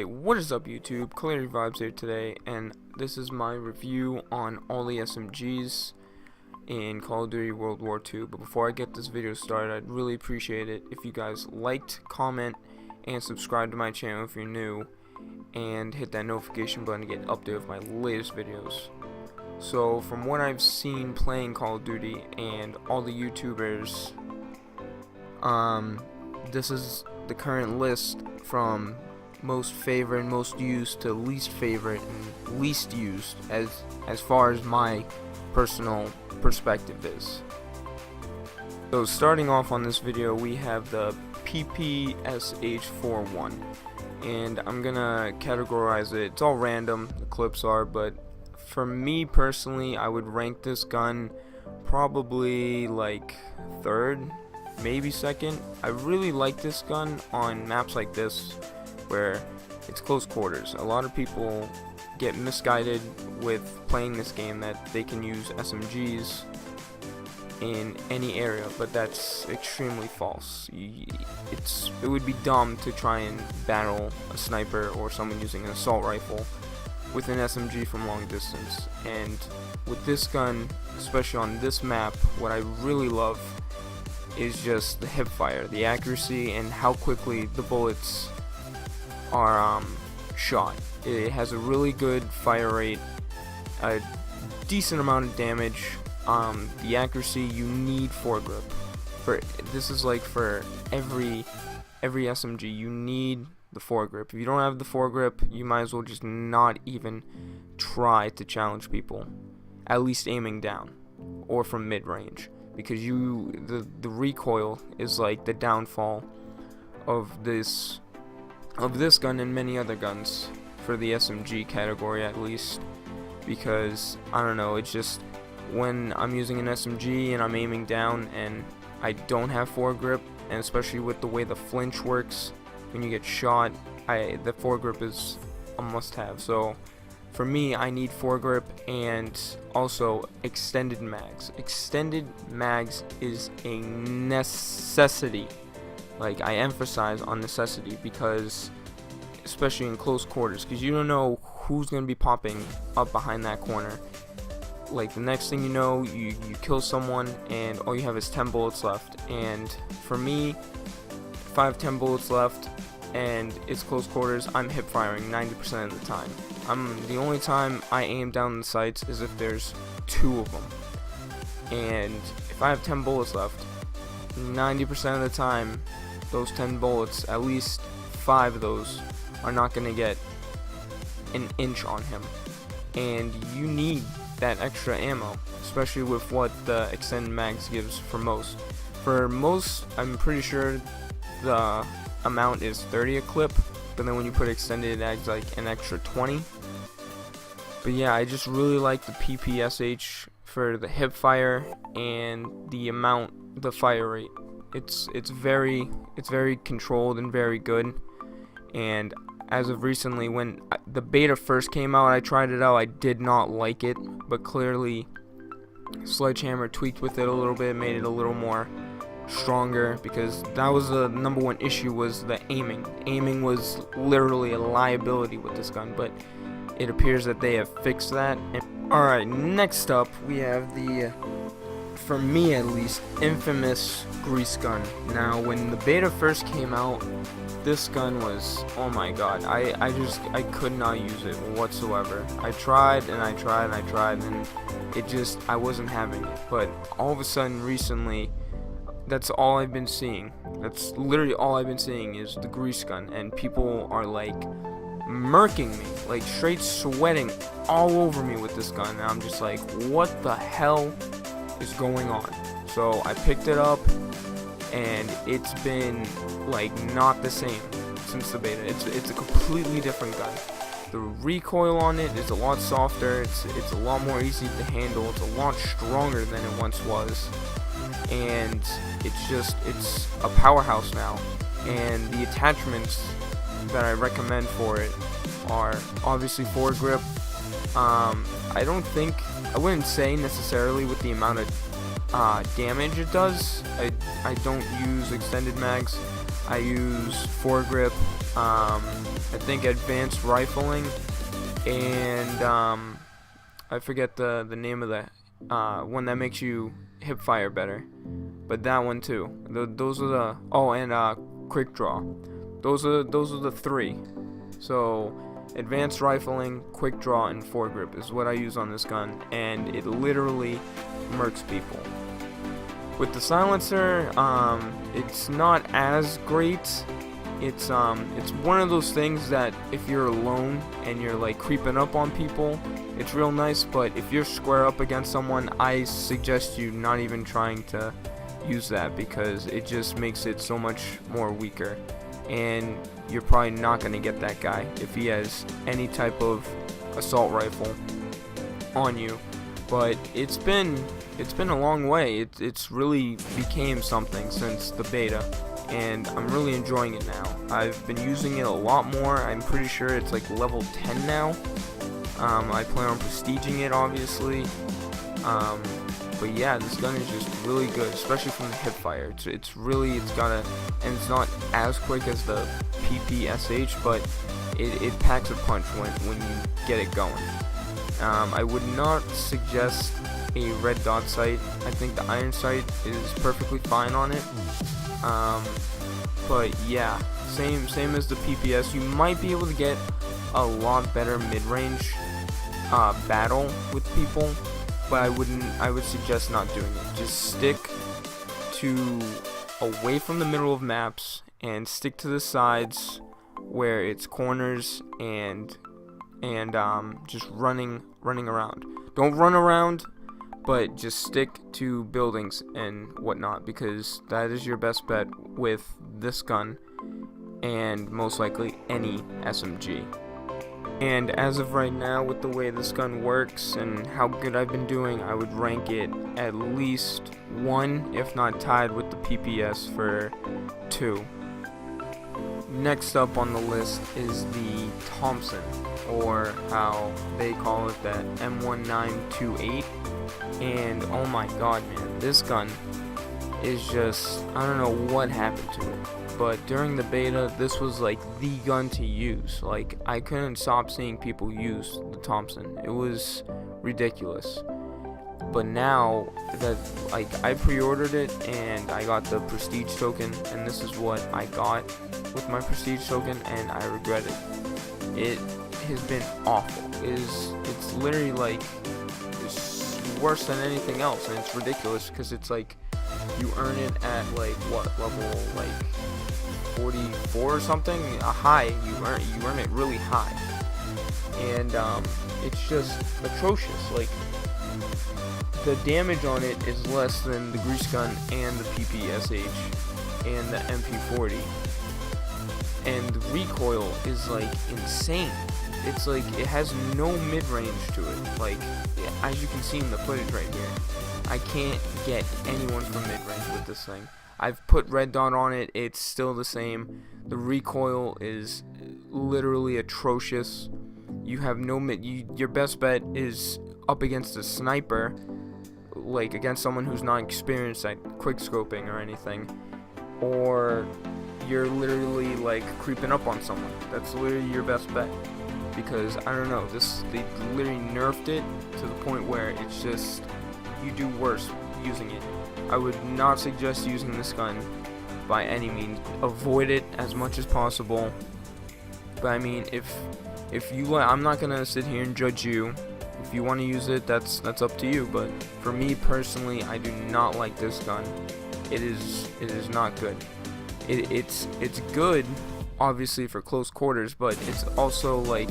Alright, what is up YouTube? Clarity Vibes here today, and this is my review on all the SMGs in Call of Duty World War II. But before I get this video started, I'd really appreciate it if you guys liked, comment, and subscribe to my channel if you're new, and hit that notification button to get updated with my latest videos. So from what I've seen playing Call of Duty and all the YouTubers, this is the current list from most favorite and most used to least favorite and least used as far as my personal perspective is. So starting off on this video, we have the PPSH41, and I'm gonna categorize it. It's all random, the clips are, but for me personally, I would rank this gun probably like third, maybe second. I really like this gun on maps like this where it's close quarters. A lot of people get misguided with playing this game that they can use SMGs in any area, but that's extremely false. It would be dumb to try and battle a sniper or someone using an assault rifle with an SMG from long distance. And with this gun, especially on this map, what I really love is just the hip fire, the accuracy, and how quickly the bullets are shot. It has a really good fire rate, a decent amount of damage. The accuracy, you need foregrip. This is like for every SMG, you need the foregrip. If you don't have the foregrip, you might as well just not even try to challenge people, at least aiming down or from mid-range, because the recoil is like the downfall of this gun and many other guns for the SMG category, at least, because I don't know, it's just when I'm using an SMG and I'm aiming down and I don't have foregrip, and especially with the way the flinch works when you get shot, the foregrip is a must-have. So for me, I need foregrip and also extended mags. Extended mags is a necessity. Like, I emphasize on necessity, because especially in close quarters, because you don't know who's going to be popping up behind that corner. Like, the next thing you know, you kill someone and all you have is 10 bullets left. And for me, if I have 10 bullets left and it's close quarters, I'm hip firing 90% of the time. The only time I aim down the sights is if there's 2 of them. And if I have 10 bullets left, 90% of the time, those 10 bullets, at least 5 of those, are not going to get an inch on him. And you need that extra ammo, especially with what the extended mags gives for most. For most, I'm pretty sure the amount is 30 a clip, but then when you put extended, it adds like an extra 20. But yeah, I just really like the PPSH for the hip fire and the fire rate. It's very controlled and very good. And as of recently, when the beta first came out, I tried it out. I did not like it, but clearly Sledgehammer tweaked with it a little bit, made it a little more stronger, because that was the number one issue, was the aiming. Aiming was literally a liability with this gun, but it appears that they have fixed that. Alright, next up we have the, for me at least, infamous grease gun. Now, when the beta first came out, this gun was, oh my god, I could not use it whatsoever. I tried and I tried and I tried, and I wasn't having it. But all of a sudden recently, that's all I've been seeing. That's literally all I've been seeing is the grease gun, and people are like murking me, like straight sweating all over me with this gun, and I'm just like, what the hell is going on? So I picked it up, and it's been like not the same since the beta. It's a completely different gun. The recoil on it is a lot softer. It's a lot more easy to handle. It's a lot stronger than it once was, and it's a powerhouse now. And the attachments that I recommend for it are obviously foregrip. I wouldn't say necessarily with the amount of damage it does. I don't use extended mags. I use foregrip I think advanced rifling, and I forget the name of the one that makes you hip fire better, but that one too. Those are the and quick draw. Those are the three. So advanced rifling, quick draw, and foregrip is what I use on this gun, and it literally murks people. With the silencer, it's not as great. It's one of those things that if you're alone and you're like creeping up on people, it's real nice, but if you're square up against someone, I suggest you not even trying to use that, because it just makes it so much more weaker, and you're probably not going to get that guy if he has any type of assault rifle on you. But it's been a long way. It's really became something since the beta, and I'm really enjoying it now. I've been using it a lot more. I'm pretty sure it's like level 10 now. I plan on prestiging it, obviously. But yeah, this gun is just really good, especially from the hip fire. It's got a, and it's not as quick as the PPSH, but it packs a punch when you get it going. I would not suggest a red dot sight. I think the iron sight is perfectly fine on it. But yeah, same as the PPS. You might be able to get a lot better mid-range battle with people, but I would suggest not doing it. Just stick to away from the middle of maps and stick to the sides where it's corners and just running around. Don't run around, but just stick to buildings and whatnot, because that is your best bet with this gun and most likely any SMG. And as of right now, with the way this gun works and how good I've been doing, I would rank it at least 1, if not tied with the PPS for 2. Next up on the list is the Thompson, or how they call it, that M1928. And oh my god, man, this gun is just, I don't know what happened to it, but during the beta, this was like the gun to use. Like, I couldn't stop seeing people use the Thompson. It was ridiculous. But now that, like, I pre-ordered it and I got the prestige token, and this is what I got with my prestige token, and I regret it. It has been awful. It's literally like, it's worse than anything else, and it's ridiculous because it's like you earn it at like what level, like 44 or something, a high. You earn it really high, and it's just atrocious. Like, the damage on it is less than the grease gun and the PPSH and the MP40, and the recoil is like insane. It's like it has no mid-range to it. Like, as you can see in the footage right here, I can't get anyone from mid-range with this thing. I've put red dot on it, it's still the same. The recoil is literally atrocious. You have no mid. Your best bet is up against a sniper, like against someone who's not experienced at quick scoping or anything, or you're literally like creeping up on someone. That's literally your best bet, because I don't know, they literally nerfed it to the point where it's just, you do worse using it. I would not suggest using this gun by any means. Avoid it as much as possible. But I mean, if you I'm not gonna sit here and judge you. If you want to use it, that's up to you. But for me personally, I do not like this gun. It is not good. It's good, obviously, for close quarters, but it's also like,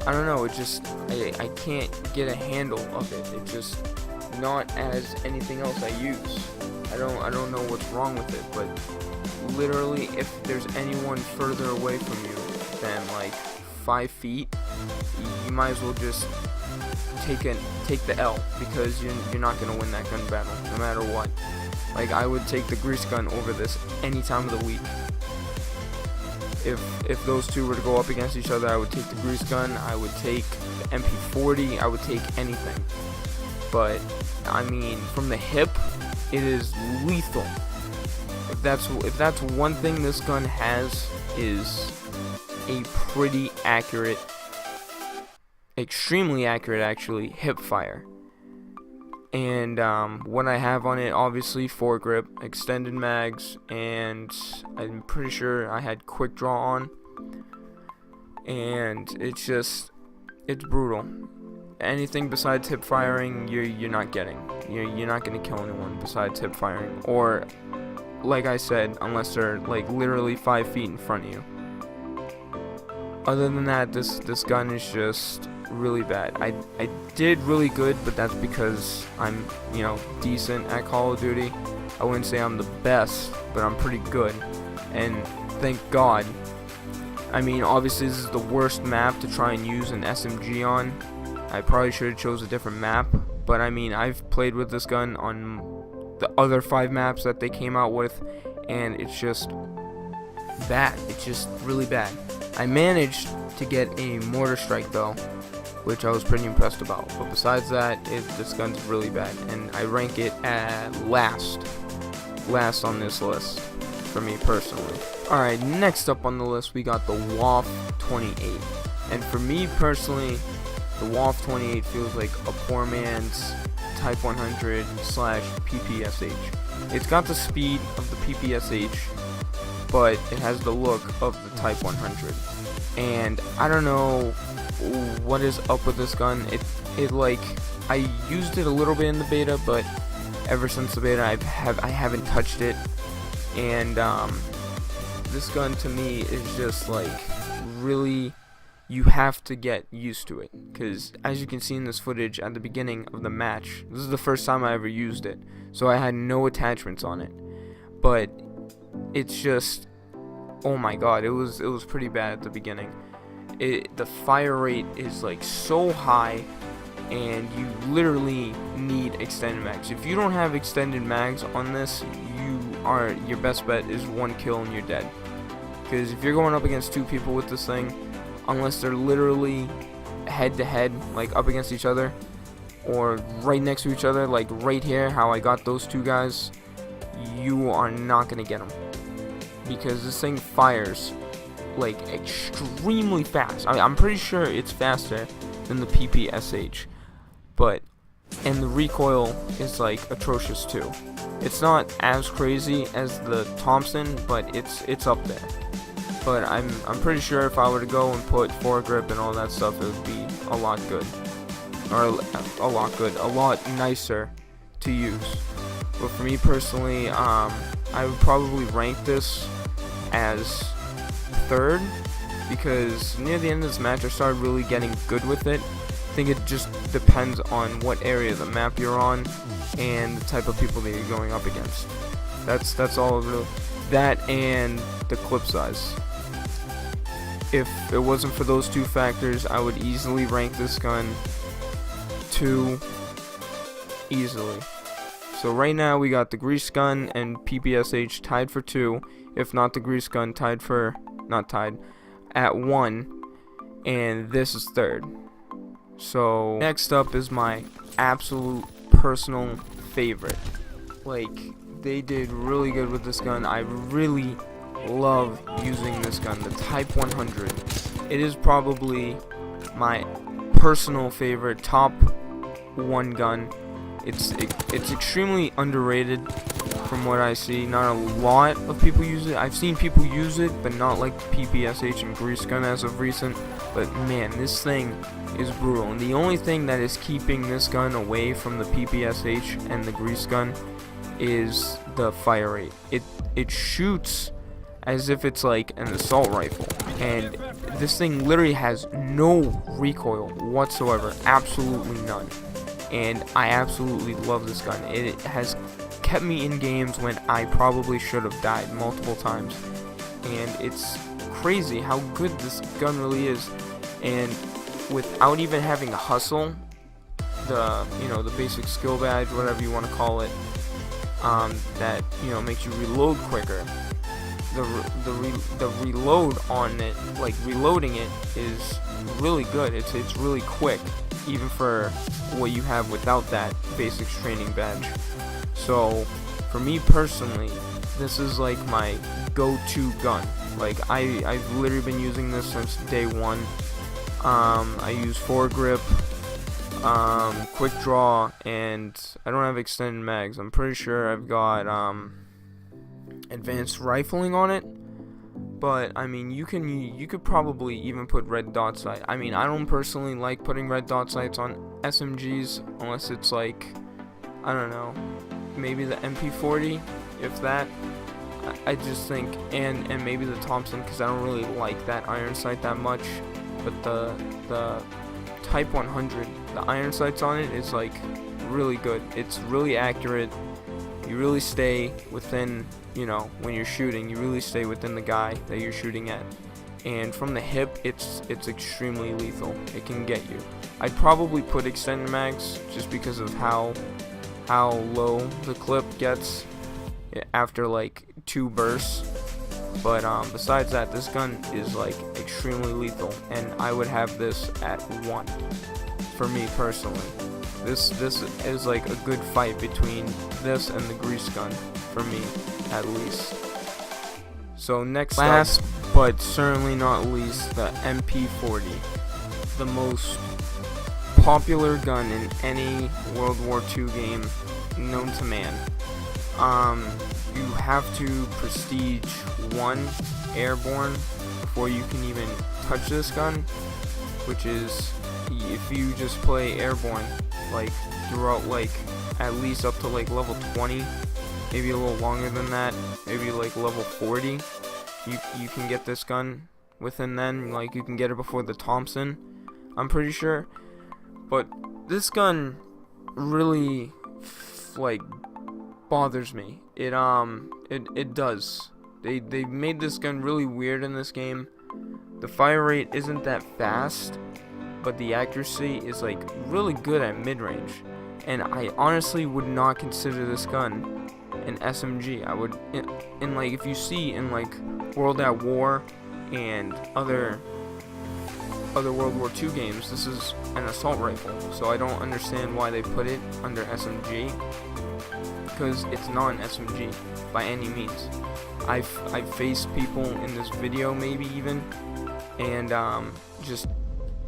I don't know, it just, I can't get a handle of it. It's just not as anything else I use. I don't know what's wrong with it, but literally, if there's anyone further away from you than like 5 feet, you might as well just take the L, because you're not gonna win that gun battle no matter what. Like, I would take the grease gun over this any time of the week. If those two were to go up against each other, I would take the grease gun, I would take the MP40, I would take anything. But I mean, from the hip, it is lethal. If that's one thing this gun has, is a pretty accurate, extremely accurate actually, hip fire. And what I have on it, obviously foregrip, extended mags, and I'm pretty sure I had quick draw on. And it's brutal. Anything besides hip firing, you're not getting. You're not gonna kill anyone besides hip firing, or like I said, unless they're like literally 5 feet in front of you. Other than that, this gun is just really bad. I did really good, but that's because I'm, you know, decent at Call of Duty. I wouldn't say I'm the best, but I'm pretty good, and thank God. I mean, obviously this is the worst map to try and use an SMG on. I probably should have chose a different map, but I mean, I've played with this gun on the other 5 maps that they came out with, and it's just bad. It's just really bad. I managed to get a mortar strike though, which I was pretty impressed about, but besides that, this gun's really bad, and I rank it at last on this list for me personally. Alright, next up on the list we got the WW2, and for me personally, the WW2 feels like a poor man's Type 100 / PPSH. It's got the speed of the PPSH, but it has the look of the Type 100. And I don't know what is up with this gun. It like, I used it a little bit in the beta, but ever since the beta I haven't touched it. And this gun to me is just like really, you have to get used to it, because as you can see in this footage at the beginning of the match, this is the first time I ever used it, so I had no attachments on it, but it's just, oh my god, it was pretty bad at the beginning. The fire rate is like so high, and you literally need extended mags. If you don't have extended mags on this, your best bet is 1 kill and you're dead, because if you're going up against 2 people with this thing, unless they're literally head to head, like up against each other, or right next to each other, like right here, how I got those 2 guys, you are not gonna get them, because this thing fires like extremely fast. I'm pretty sure it's faster than the PPSH, and the recoil is like atrocious too. It's not as crazy as the Thompson, but it's up there. But I'm pretty sure if I were to go and put foregrip and all that stuff, it would be a lot good, or a lot nicer to use. But for me personally, I would probably rank this as 3rd, because near the end of this match I started really getting good with it. I think it just depends on what area of the map you're on and the type of people that you're going up against. That's all really. That and the clip size. If it wasn't for those 2 factors, I would easily rank this gun 2 easily. So right now we got the grease gun and PPSH tied for 2, if not the grease gun tied for, not tied, at 1, and this is 3rd. So next up is my absolute personal favorite. Like, they did really good with this gun. I really love using this gun, the Type 100. It is probably my personal favorite top 1 gun. It's extremely underrated from what I see. Not a lot of people use it. I've seen people use it, but not like the PPSH and grease gun as of recent. But man, this thing is brutal, and the only thing that is keeping this gun away from the PPSH and the grease gun is the fire rate. It shoots as if it's like an assault rifle, and this thing literally has no recoil whatsoever, absolutely none, and I absolutely love this gun. It has kept me in games when I probably should have died multiple times, and it's crazy how good this gun really is. And without even having a hustle, the basic skill badge, whatever you want to call it, that makes you reload quicker. The reload on it, like reloading it, is really good. It's really quick, even for what you have without that basics training badge. So for me personally, this is like my go-to gun. Like I've literally been using this since day one. I use foregrip, quick draw, and I don't have extended mags. I'm pretty sure I've got advanced rifling on it. But I mean, you could probably even put red dot sight. I mean, I don't personally like putting red dot sights on SMGs unless it's like, I don't know, maybe the MP40, if that. I just think, and maybe the Thompson, because I don't really like that iron sight that much. But the Type 100, the iron sights on it is like really good. It's really accurate. You really stay within, you know, when you're shooting, you really stay within the guy that you're shooting at. And from the hip, it's extremely lethal. It can get you. I'd probably put extended mags just because of how low the clip gets after like 2 bursts. But besides that, this gun is like extremely lethal, and I would have this at 1 for me personally. This is like a good fight between this and the grease gun for me, at least. So last but certainly not least, the MP40, the most popular gun in any World War II game known to man. You have to prestige 1 airborne before you can even touch this gun, which is if you just play airborne like throughout, like at least up to like level 20, maybe a little longer than that, maybe like level 40, you can get this gun within then. Like you can get it before the Thompson, I'm pretty sure. But this gun really like bothers me. It does. They made this gun really weird in this game. The fire rate isn't that fast, but the accuracy is like really good at mid-range. And I honestly would not consider this gun an SMG. I would, in like, if you see in like World at War and other World War II games, this is an assault rifle. So I don't understand why they put it under SMG, because it's not an SMG by any means. I've faced people in this video, maybe even, and just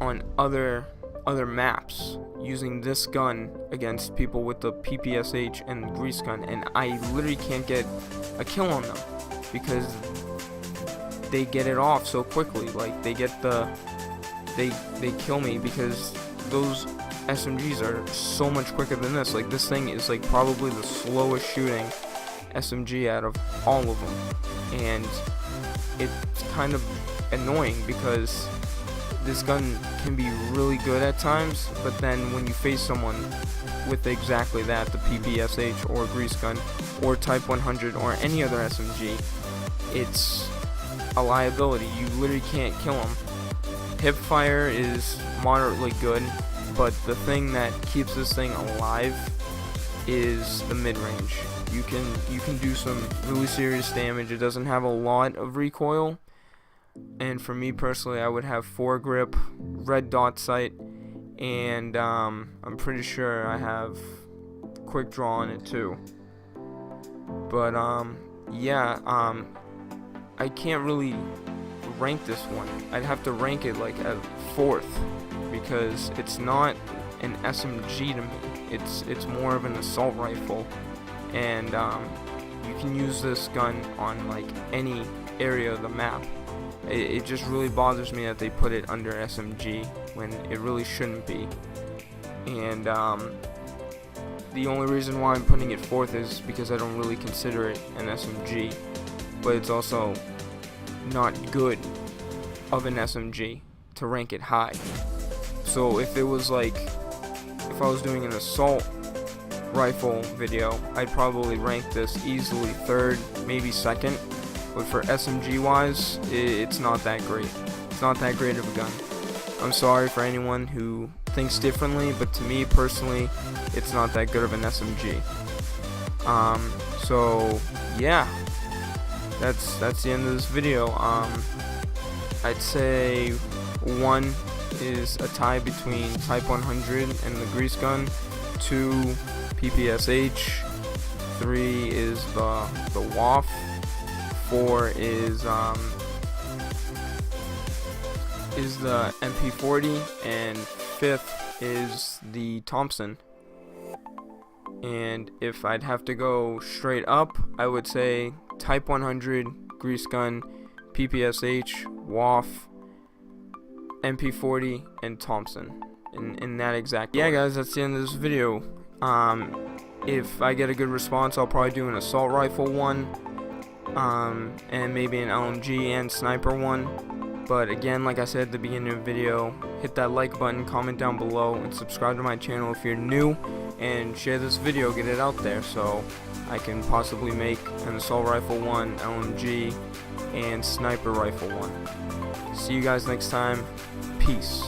on other maps using this gun against people with the PPSH and grease gun, and I literally can't get a kill on them because they get it off so quickly. Like they kill me because those SMGs are so much quicker than this. Like this thing is like probably the slowest shooting SMG out of all of them, and it's kind of annoying because this gun can be really good at times, but then when you face someone with exactly that, the PPSH or grease gun or Type 100 or any other SMG, it's a liability. You literally can't kill them. Hip fire is moderately good, but the thing that keeps this thing alive is the mid-range. You can do some really serious damage. It doesn't have a lot of recoil, and for me personally, I would have foregrip, red dot sight, and I'm pretty sure I have quick draw on it too. But yeah, I can't really rank this one. I'd have to rank it like at 4th because it's not an SMG to me. It's more of an assault rifle, and you can use this gun on like any area of the map. It just really bothers me that they put it under SMG when it really shouldn't be. And the only reason why I'm putting it 4th is because I don't really consider it an SMG, but it's also not good of an SMG to rank it high. So if it was like, if I was doing an assault rifle video, I'd probably rank this easily 3rd, maybe 2nd. But for SMG wise, it's not that great. It's not that great of a gun. I'm sorry for anyone who thinks differently, but to me personally, it's not that good of an SMG. So yeah, that's the end of this video. I'd say 1 is a tie between Type 100 and the grease gun, 2 PPSH, 3 is the WAF, 4 is the MP40, and 5th is the Thompson. And if I'd have to go straight up, I would say Type 100, Grease Gun, PPSH, WAF, MP40, and Thompson. In that exact order. Yeah, guys, that's the end of this video. If I get a good response, I'll probably do an assault rifle one, and maybe an LMG and sniper one. But again, like I said at the beginning of the video, hit that like button, comment down below, and subscribe to my channel if you're new, and share this video, get it out there, so I can possibly make an assault rifle one, LMG, and sniper rifle one. See you guys next time. Peace.